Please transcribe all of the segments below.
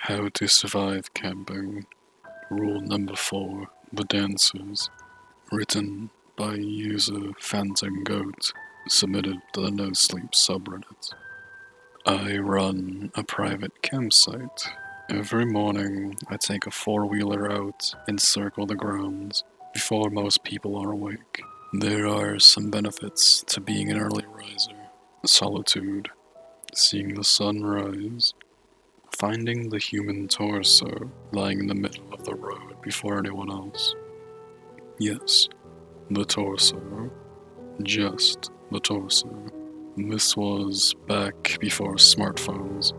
How to Survive Camping. Rule number 4. The Dancers. Written by user Phantom Goat. Submitted to the No Sleep subreddit. I run a private campsite. Every morning, I take a four-wheeler out and circle the grounds before most people are awake. There are some benefits to being an early riser. Solitude, seeing the sun rise, finding the human torso lying in the middle of the road before anyone else. Yes, the torso. Just the torso. This was back before smartphones.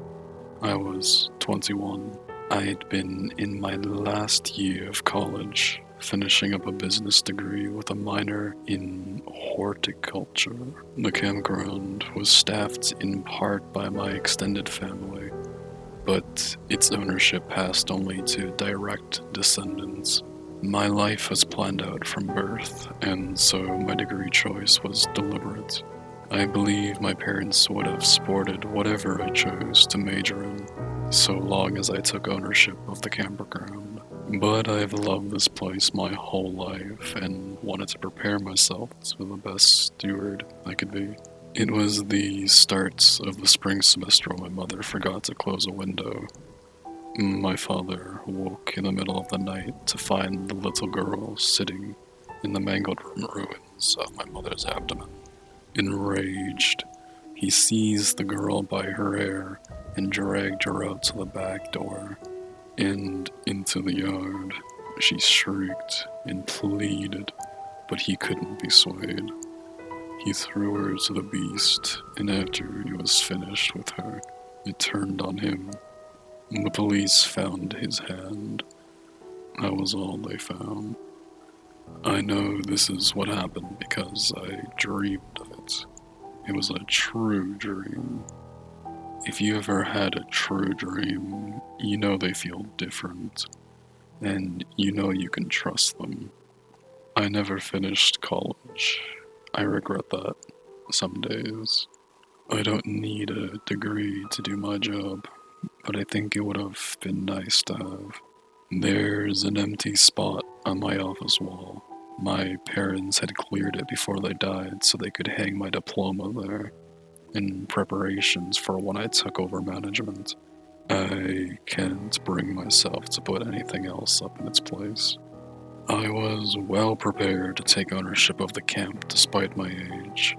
I was 21. I had been in my last year of college, finishing up a business degree with a minor in horticulture. The campground was staffed in part by my extended family, but its ownership passed only to direct descendants. My life was planned out from birth, and so my degree choice was deliberate. I believe my parents would have supported whatever I chose to major in, so long as I took ownership of the campground. But I've loved this place my whole life and wanted to prepare myself to be the best steward I could be. It was the start of the spring semester when my mother forgot to close a window. My father woke in the middle of the night to find the little girl sitting in the mangled ruins of my mother's abdomen. Enraged, he seized the girl by her hair and dragged her out to the back door and into the yard. She shrieked and pleaded, but he couldn't be swayed. He threw her to the beast, and after he was finished with her, it turned on him. The police found his hand. That was all they found. I know this is what happened because I dreamed of it. It was a true dream. If you ever had a true dream, you know they feel different, and you know you can trust them. I never finished college. I regret that some days. I don't need a degree to do my job, but I think it would have been nice to have. There's an empty spot on my office wall. My parents had cleared it before they died so they could hang my diploma there, in preparations for when I took over management. I can't bring myself to put anything else up in its place. I was well prepared to take ownership of the camp despite my age.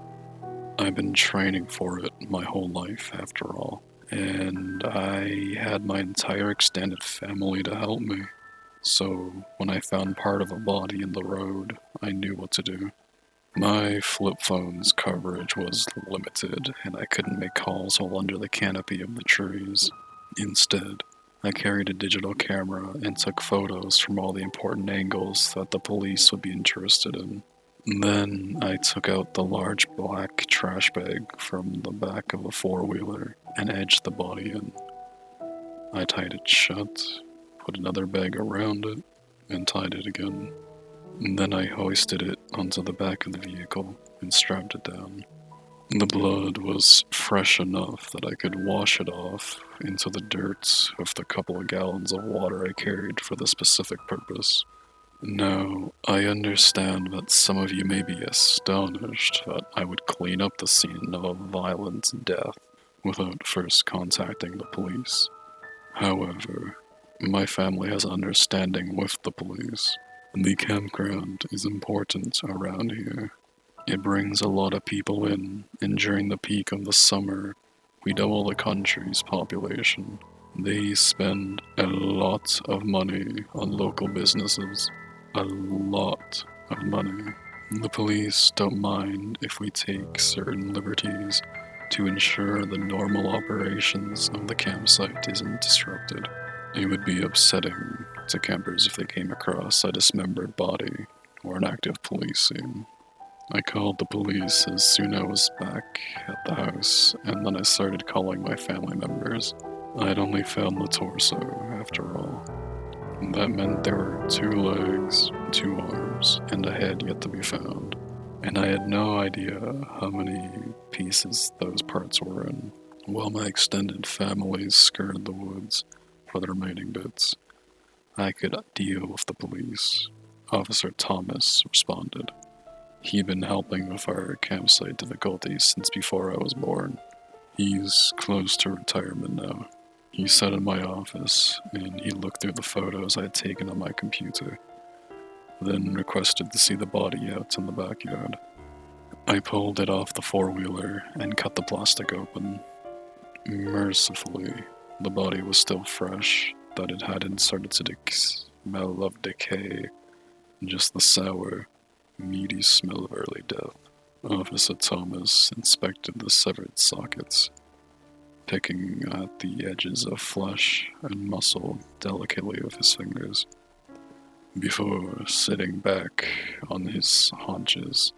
I've been training for it my whole life, after all, and I had my entire extended family to help me. So, when I found part of a body in the road, I knew what to do. My flip phone's coverage was limited, and I couldn't make calls while under the canopy of the trees. Instead, I carried a digital camera and took photos from all the important angles that the police would be interested in. Then I took out the large black trash bag from the back of the four-wheeler and edged the body in. I tied it shut, put another bag around it, and tied it again. And then I hoisted it onto the back of the vehicle and strapped it down. The blood was fresh enough that I could wash it off into the dirt with the couple of gallons of water I carried for the specific purpose. Now, I understand that some of you may be astonished that I would clean up the scene of a violent death without first contacting the police. However, my family has understanding with the police. The campground is important around here. It brings a lot of people in, and during the peak of the summer, we double the country's population. They spend a lot of money on local businesses. A lot of money. The police don't mind if we take certain liberties to ensure the normal operations of the campsite isn't disrupted. It would be upsetting to campers if they came across a dismembered body or an active police scene. I called the police as soon as I was back at the house, and then I started calling my family members. I'd only found the torso, after all. That meant there were 2 legs, 2 arms, and a head yet to be found, and I had no idea how many pieces those parts were in. While my extended family scoured the woods, for the remaining bits. I could deal with the police. Officer Thomas responded. He'd been helping with our campsite difficulties since before I was born. He's close to retirement now. He sat in my office, and he looked through the photos I had taken on my computer, then requested to see the body out in the backyard. I pulled it off the four-wheeler and cut the plastic open. Mercifully, the body was still fresh, that it hadn't started to smell of decay, just the sour, meaty smell of early death. Officer Thomas inspected the severed sockets, picking at the edges of flesh and muscle delicately with his fingers, before sitting back on his haunches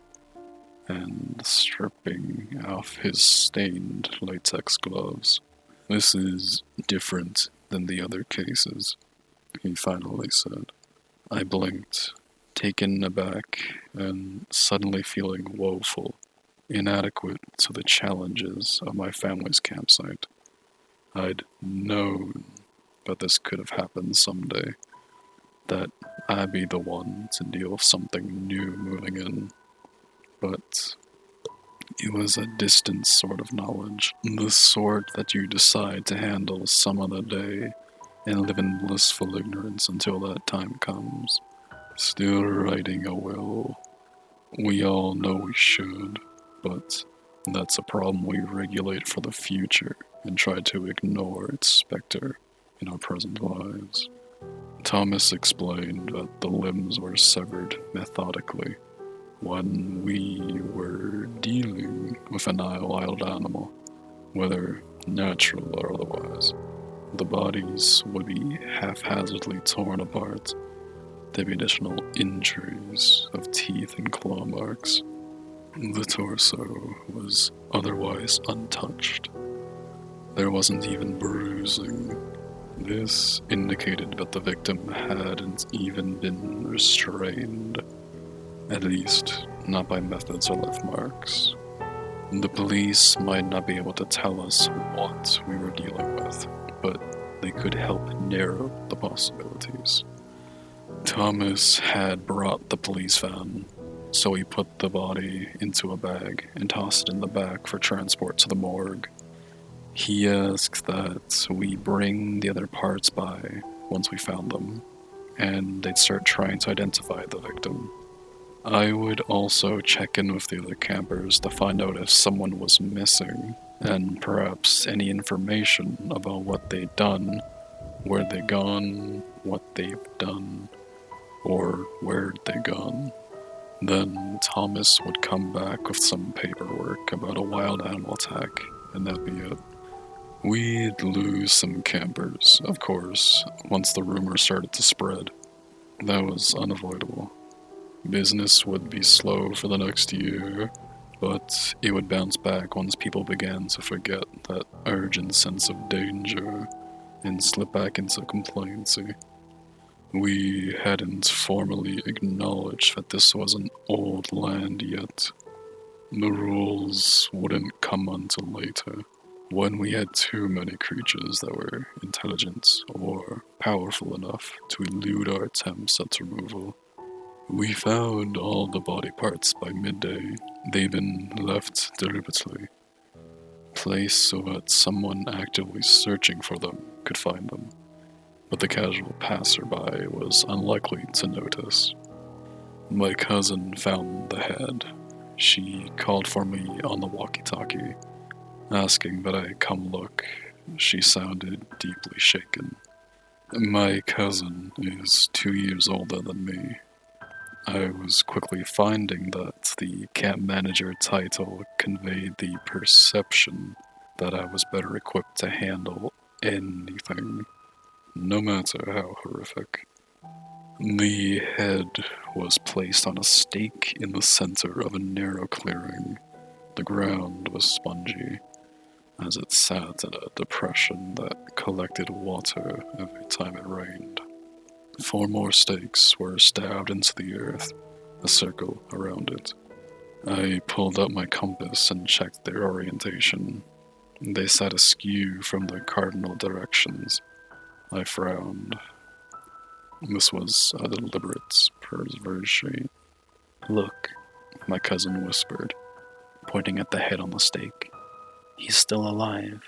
and stripping off his stained latex gloves. This is different than the other cases, he finally said. I blinked, taken aback and suddenly feeling woeful, inadequate to the challenges of my family's campsite. I'd known that this could have happened someday, that I'd be the one to deal with something new moving in. But it was a distant sort of knowledge, the sort that you decide to handle some other day and live in blissful ignorance until that time comes. Still writing a will. We all know we should, but that's a problem we regulate for the future and try to ignore its specter in our present lives. Thomas explained that the limbs were severed methodically when we were dealing with a wild animal, whether natural or otherwise. The bodies would be haphazardly torn apart. There'd be additional injuries of teeth and claw marks. The torso was otherwise untouched. There wasn't even bruising. This indicated that the victim hadn't even been restrained, at least not by methods or left marks. The police might not be able to tell us what we were dealing with, but they could help narrow the possibilities. Thomas had brought the police van, so he put the body into a bag and tossed it in the back for transport to the morgue. He asked that we bring the other parts by once we found them, and they'd start trying to identify the victim. I would also check in with the other campers to find out if someone was missing, and perhaps any information about what they'd done, where they'd gone, what they've done, or where'd they gone. Then Thomas would come back with some paperwork about a wild animal attack, and that'd be it. We'd lose some campers, of course, once the rumor started to spread. That was unavoidable. Business would be slow for the next year, but it would bounce back once people began to forget that urgent sense of danger and slip back into complacency. We hadn't formally acknowledged that this was an old land yet. The rules wouldn't come until later, when we had too many creatures that were intelligent or powerful enough to elude our attempts at removal. We found all the body parts by midday. They'd been left deliberately, placed so that someone actively searching for them could find them, but the casual passerby was unlikely to notice. My cousin found the head. She called for me on the walkie-talkie, asking that I come look. She sounded deeply shaken. My cousin is 2 years older than me. I was quickly finding that the camp manager title conveyed the perception that I was better equipped to handle anything, no matter how horrific. The head was placed on a stake in the center of a narrow clearing. The ground was spongy, as it sat in a depression that collected water every time it rained. 4 more stakes were stabbed into the earth, a circle around it. I pulled out my compass and checked their orientation. They sat askew from the cardinal directions. I frowned. This was a deliberate perversion. "Look," my cousin whispered, pointing at the head on the stake. "He's still alive."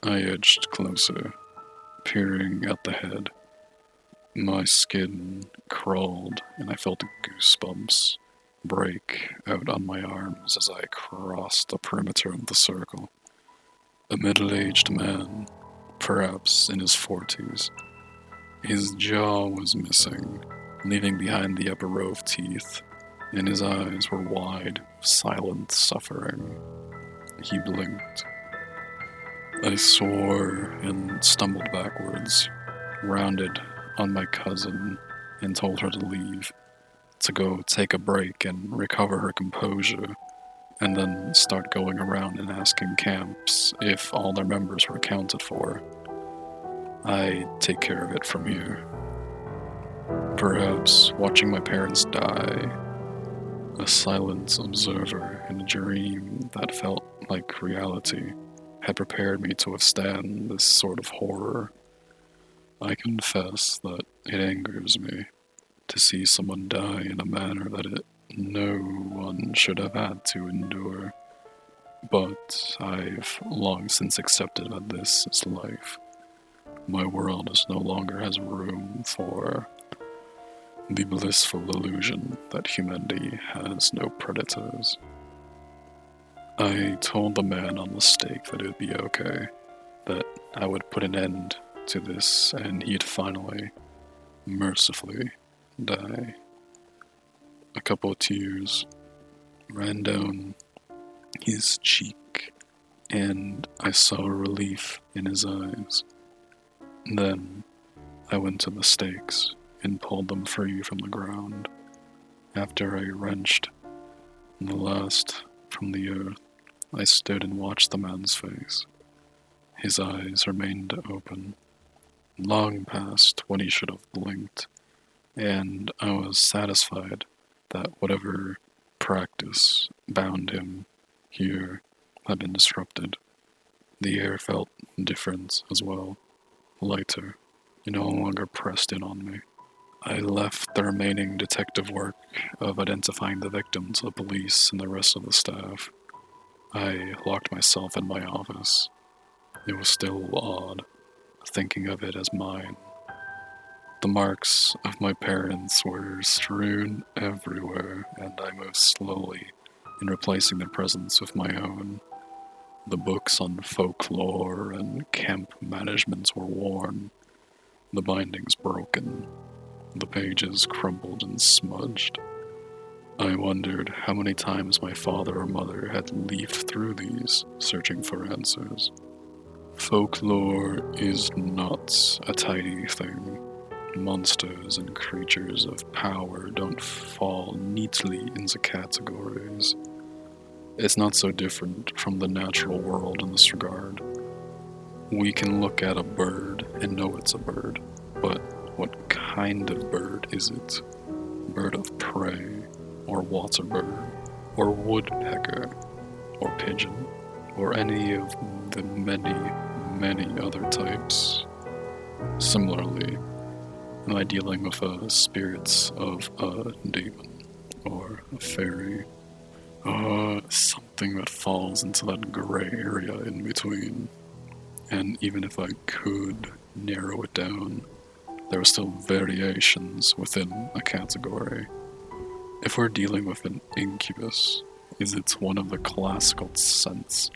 I edged closer, peering at the head. My skin crawled, and I felt goosebumps break out on my arms as I crossed the perimeter of the circle. A middle-aged man, perhaps in his 40s. His jaw was missing, leaving behind the upper row of teeth, and his eyes were wide, silent suffering. He blinked. I swore and stumbled backwards, rounded on my cousin, and told her to leave, to go take a break and recover her composure, and then start going around and asking camps if all their members were accounted for. I'd take care of it from here. Perhaps watching my parents die, a silent observer in a dream that felt like reality, had prepared me to withstand this sort of horror. I confess that it angers me to see someone die in a manner that no one should have had to endure. But I've long since accepted that this is life. My world no longer has room for the blissful illusion that humanity has no predators. I told the man on the stake that it would be okay, that I would put an end to this, and he'd finally, mercifully, die. A couple of tears ran down his cheek, and I saw relief in his eyes. Then I went to the stakes and pulled them free from the ground. After I wrenched the last from the earth, I stood and watched the man's face. His eyes remained open, long past when he should have blinked, and I was satisfied that whatever practice bound him here had been disrupted. The air felt different as well, lighter. It no longer pressed in on me. I left the remaining detective work of identifying the victim to the police and the rest of the staff. I locked myself in my office. It was still odd, thinking of it as mine. The marks of my parents were strewn everywhere, and I moved slowly in replacing their presence with my own. The books on folklore and camp management were worn, the bindings broken, the pages crumpled and smudged. I wondered how many times my father or mother had leafed through these, searching for answers. Folklore is not a tidy thing. Monsters and creatures of power don't fall neatly into categories. It's not so different from the natural world in this regard. We can look at a bird and know it's a bird, but what kind of bird is it? Bird of prey, or water bird, or woodpecker, or pigeon, or any of the many, many other types. Similarly, am I dealing with spirits of a demon, or a fairy, something that falls into that gray area in between? And even if I could narrow it down, there are still variations within a category. If we're dealing with an incubus, is it one of the classical sense,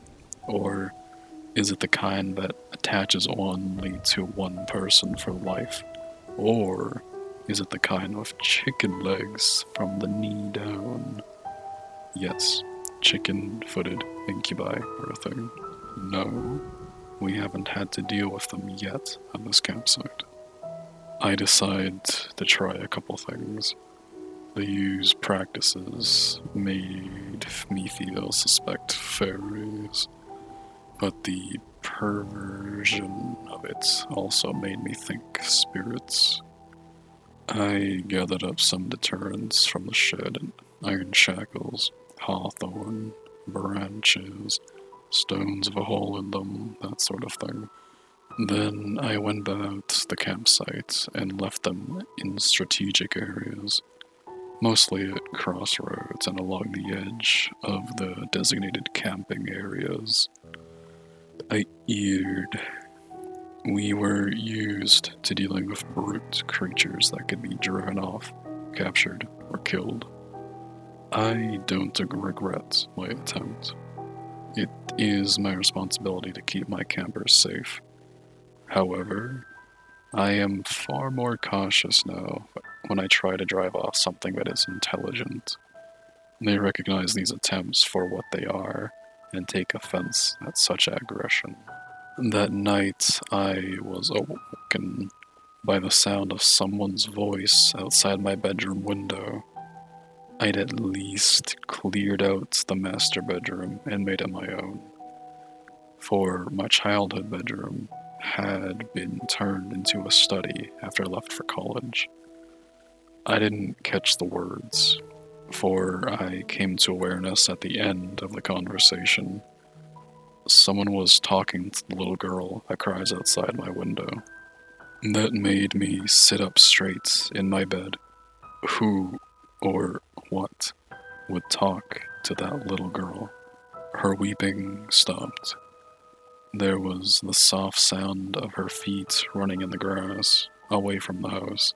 or is it the kind that attaches only to one person for life, or is it the kind with chicken legs from the knee down? Yes, chicken-footed incubi are a thing. No, we haven't had to deal with them yet on this campsite. I decide to try a couple things. The used practices made me feel suspect fairies, but the perversion of it also made me think spirits. I gathered up some deterrents from the shed and iron shackles, hawthorn, branches, stones with a hole in them, that sort of thing. Then I went about the campsite and left them in strategic areas, mostly at crossroads and along the edge of the designated camping areas. I eared. We were used to dealing with brute creatures that could be driven off, captured, or killed. I don't regret my attempt. It is my responsibility to keep my campers safe. However, I am far more cautious now when I try to drive off something that is intelligent. They recognize these attempts for what they are and take offense at such aggression. That night, I was awoken by the sound of someone's voice outside my bedroom window. I'd at least cleared out the master bedroom and made it my own, for my childhood bedroom had been turned into a study after I left for college. I didn't catch the words, for I came to awareness at the end of the conversation. Someone was talking to the little girl that cries outside my window. That made me sit up straight in my bed. Who or what would talk to that little girl? Her weeping stopped. There was the soft sound of her feet running in the grass, away from the house.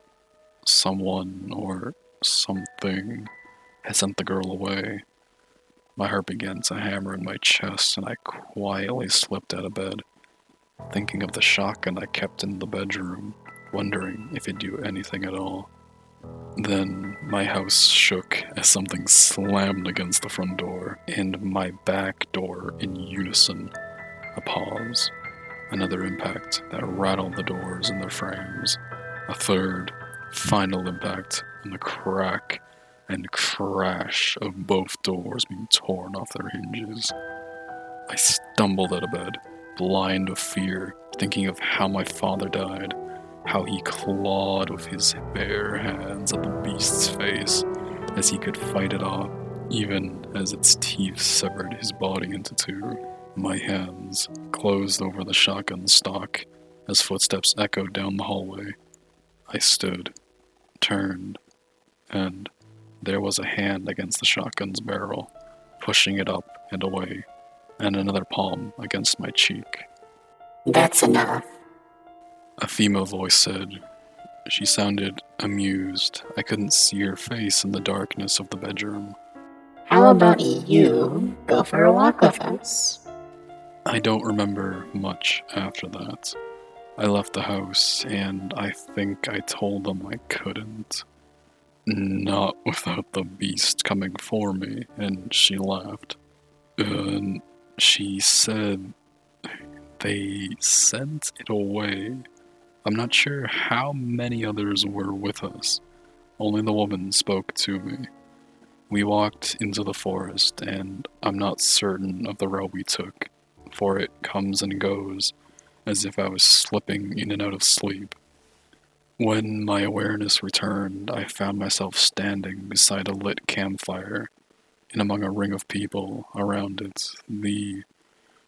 Someone or something had sent the girl away. My heart began to hammer in my chest, and I quietly slipped out of bed, thinking of the shotgun I kept in the bedroom, wondering if it'd do anything at all. Then my house shook as something slammed against the front door and my back door in unison. A pause, another impact that rattled the doors in their frames, a third, final impact, and the crack and crash of both doors being torn off their hinges. I stumbled out of bed, blind with fear, thinking of how my father died, how he clawed with his bare hands at the beast's face as he could fight it off, even as its teeth severed his body into two. My hands closed over the shotgun stock as footsteps echoed down the hallway. I stood, turned, and there was a hand against the shotgun's barrel, pushing it up and away, and another palm against my cheek. "That's enough," a female voice said. She sounded amused. I couldn't see her face in the darkness of the bedroom. "How about you go for a walk with us?" I don't remember much after that. I left the house, and I think I told them I couldn't. Not without the beast coming for me, and she laughed. And she said they sent it away. I'm not sure how many others were with us. Only the woman spoke to me. We walked into the forest, and I'm not certain of the route we took, for it comes and goes, as if I was slipping in and out of sleep. When my awareness returned, I found myself standing beside a lit campfire, and among a ring of people around it. The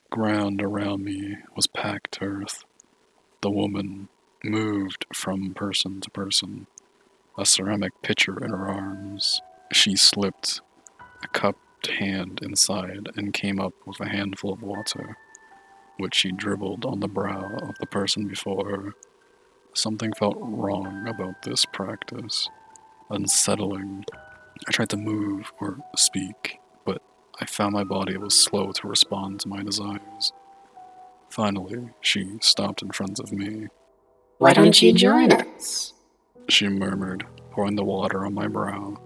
ground around me was packed earth. The woman moved from person to person, a ceramic pitcher in her arms. She slipped a cupped hand inside and came up with a handful of water, which she dribbled on the brow of the person before her. Something felt wrong about this practice, unsettling. I tried to move or speak, but I found my body was slow to respond to my desires. Finally, she stopped in front of me. "Why don't you join us?" She murmured, pouring the water on my brow.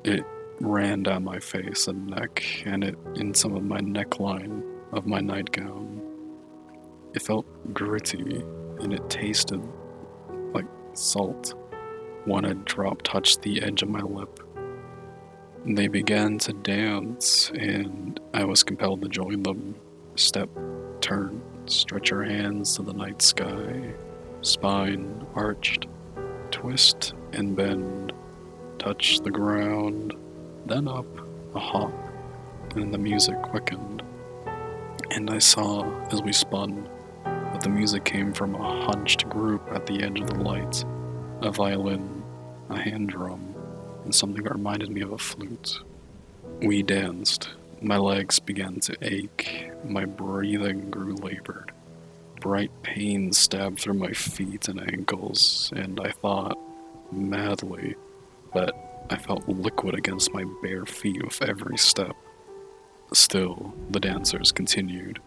It ran down my face and neck, and it in some of my neckline of my nightgown. It felt gritty, and it tasted like salt. When a drop touched the edge of my lip. They began to dance, and I was compelled to join them. Step, turn, stretch your hands to the night sky. Spine arched, twist and bend, touch the ground, then up, a hop, and the music quickened. And I saw, as we spun, but the music came from a hunched group at the edge of the lights. A violin, a hand drum, and something that reminded me of a flute. We danced. My legs began to ache. My breathing grew labored. Bright pains stabbed through my feet and ankles, and I thought, madly, that I felt liquid against my bare feet with every step. Still, the dancers continued,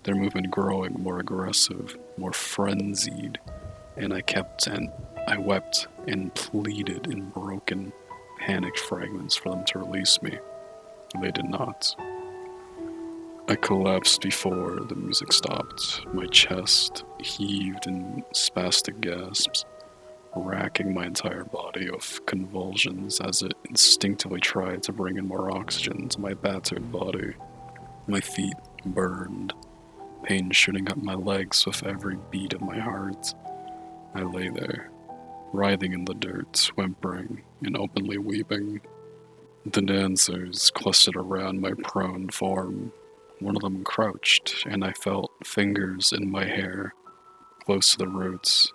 their movement growing more aggressive, more frenzied, and I wept and pleaded in broken, panicked fragments for them to release me. They did not. I collapsed before the music stopped. My chest heaved in spastic gasps, racking my entire body with convulsions as it instinctively tried to bring in more oxygen to my battered body. My feet burned, pain shooting up my legs with every beat of my heart. I lay there, writhing in the dirt, whimpering and openly weeping. The dancers clustered around my prone form. One of them crouched, and I felt fingers in my hair, close to the roots,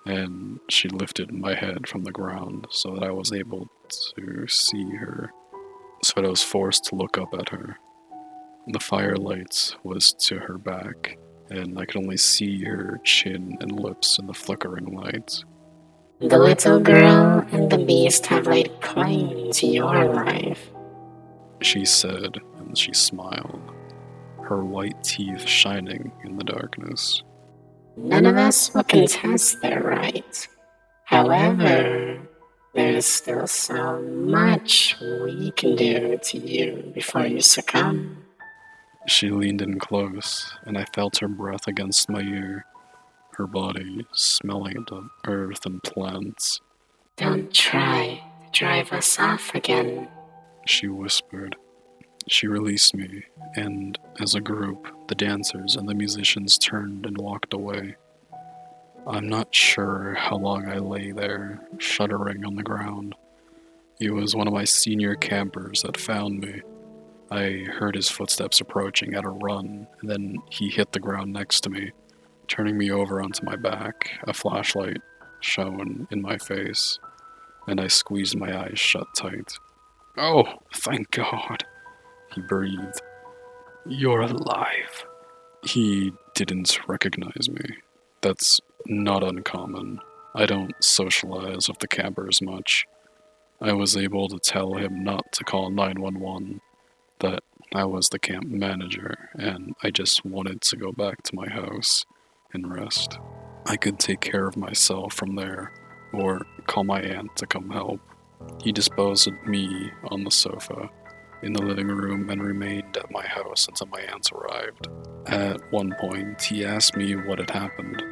and she lifted my head from the ground so that I was able to see her, so that I was forced to look up at her. The firelight was to her back, and I could only see her chin and lips in the flickering light. The little girl and the beast have laid claim to your life. She said, and she smiled, her white teeth shining in the darkness. None of us will contest their right. However, there is still so much we can do to you before you succumb. She leaned in close, and I felt her breath against my ear, her body smelling of earth and plants. Don't try to drive us off again, she whispered. She released me, and as a group, the dancers and the musicians turned and walked away. I'm not sure how long I lay there, shuddering on the ground. It was one of my senior campers that found me. I heard his footsteps approaching at a run, and then he hit the ground next to me, turning me over onto my back. A flashlight shone in my face, and I squeezed my eyes shut tight. "Oh, thank God," he breathed. "You're alive." He didn't recognize me. That's not uncommon. I don't socialize with the campers much. I was able to tell him not to call 911, that I was the camp manager, and I just wanted to go back to my house and rest. I could take care of myself from there, or call my aunt to come help. He disposed of me on the sofa in the living room and remained at my house until my aunt arrived. At one point, he asked me what had happened.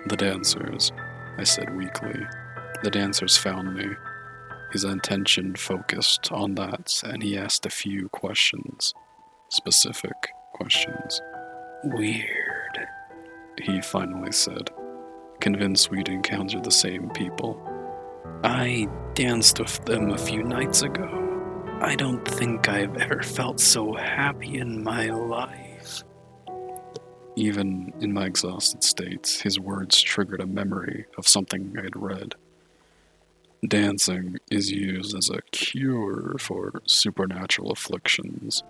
"The dancers," I said weakly. "The dancers found me." His attention focused on that, and he asked a few questions. Specific questions. "Weird," he finally said, convinced we'd encountered the same people. "I danced with them a few nights ago. I don't think I've ever felt so happy in my life." Even in my exhausted state, his words triggered a memory of something I had read. Dancing is used as a cure for supernatural afflictions.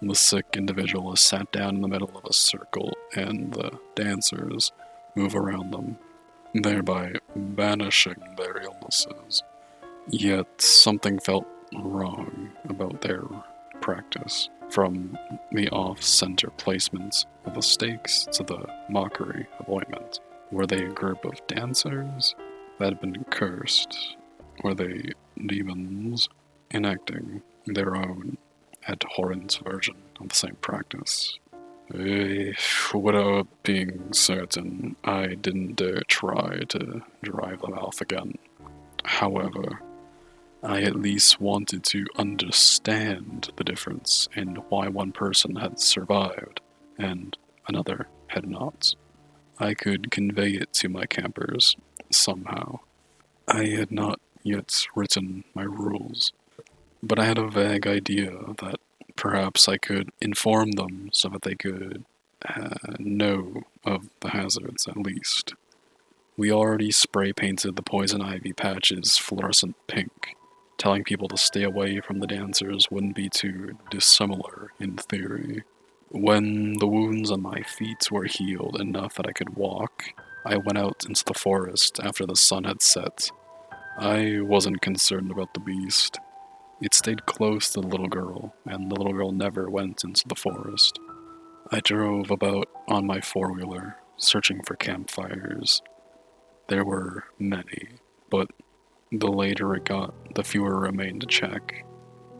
The sick individual is sat down in the middle of a circle, and the dancers move around them, thereby banishing their illnesses. Yet something felt wrong about their practice, from the off-center placement of the stakes to the mockery of ointment. Were they a group of dancers that had been cursed? Were they demons enacting their own abhorrent version of the same practice? Without being certain, I didn't dare try to drive them off again. However, I at least wanted to understand the difference in why one person had survived and another had not. I could convey it to my campers somehow. I had not yet written my rules, but I had a vague idea that perhaps I could inform them so that they could know of the hazards at least. We already spray painted the poison ivy patches fluorescent pink. Telling people to stay away from the dancers wouldn't be too dissimilar in theory. When the wounds on my feet were healed enough that I could walk, I went out into the forest after the sun had set. I wasn't concerned about the beast. It stayed close to the little girl, and the little girl never went into the forest. I drove about on my four-wheeler, searching for campfires. There were many, but the later it got, the fewer remained to check.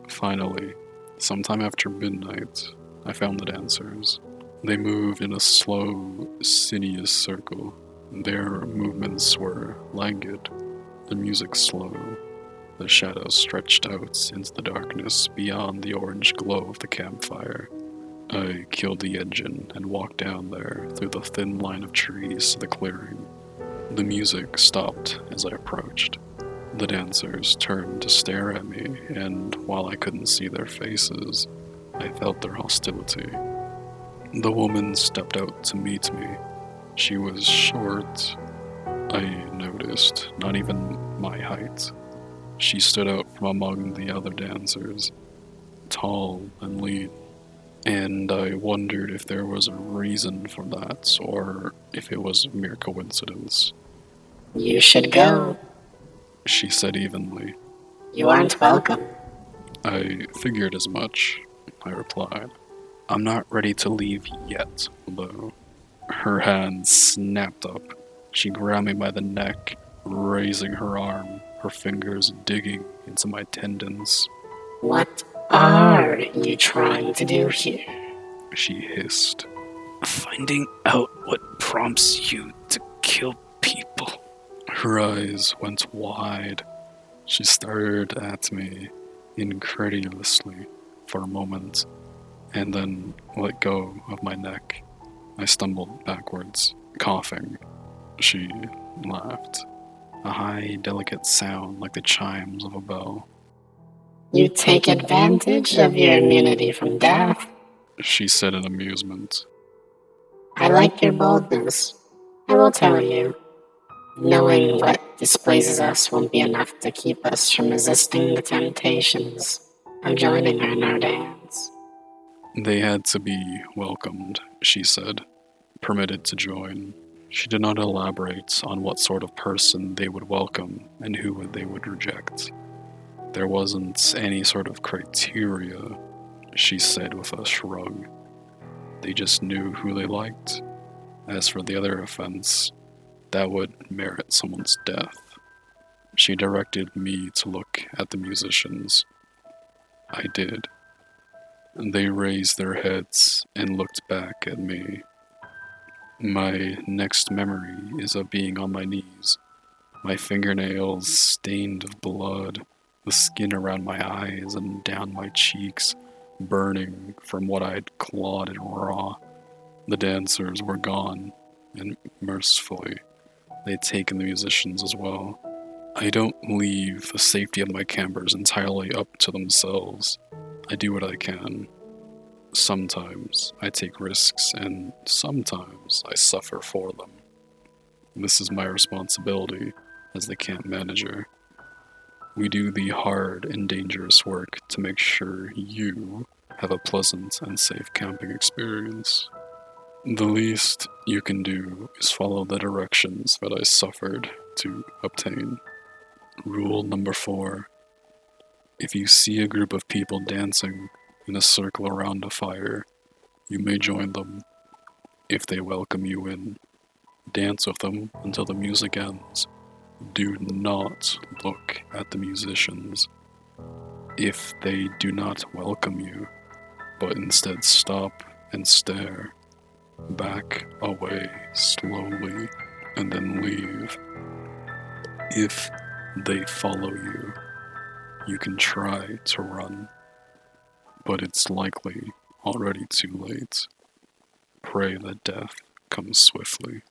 Finally, sometime after midnight, I found the dancers. They moved in a slow, sinuous circle. Their movements were languid, the music slow. The shadows stretched out into the darkness beyond the orange glow of the campfire. I killed the engine and walked down there through the thin line of trees to the clearing. The music stopped as I approached. The dancers turned to stare at me, and while I couldn't see their faces, I felt their hostility. The woman stepped out to meet me. She was short, I noticed, not even my height. She stood out from among the other dancers, tall and lean, and I wondered if there was a reason for that, or if it was mere coincidence. You should go. She said evenly. You aren't welcome. I figured as much, I replied. I'm not ready to leave yet, though. Her hand snapped up. She grabbed me by the neck, raising her arm, her fingers digging into my tendons. What are you trying to do here? She hissed. Finding out what prompts you to kill people. Her eyes went wide. She stared at me incredulously for a moment, and then let go of my neck. I stumbled backwards, coughing. She laughed, a high, delicate sound like the chimes of a bell. You take advantage of your immunity from death. She said in amusement. I like your boldness. I will tell you. Knowing what displeases us won't be enough to keep us from resisting the temptations of joining her in our dance. They had to be welcomed, she said, permitted to join. She did not elaborate on what sort of person they would welcome and who they would reject. There wasn't any sort of criteria, she said with a shrug. They just knew who they liked. As for the other offense, that would merit someone's death. She directed me to look at the musicians. I did. They raised their heads and looked back at me. My next memory is of being on my knees, my fingernails stained of blood, the skin around my eyes and down my cheeks burning from what I had clawed at raw. The dancers were gone, and mercifully, they had taken the musicians as well. I don't leave the safety of my campers entirely up to themselves. I do what I can. Sometimes I take risks, and sometimes I suffer for them. This is my responsibility as the camp manager. We do the hard and dangerous work to make sure you have a pleasant and safe camping experience. The least you can do is follow the directions that I suffered to obtain. Rule number 4. If you see a group of people dancing in a circle around a fire, you may join them. If they welcome you in, dance with them until the music ends. Do not look at the musicians. If they do not welcome you, but instead stop and stare, back away slowly and then leave. If they follow you, you can try to run, but it's likely already too late. Pray that death comes swiftly.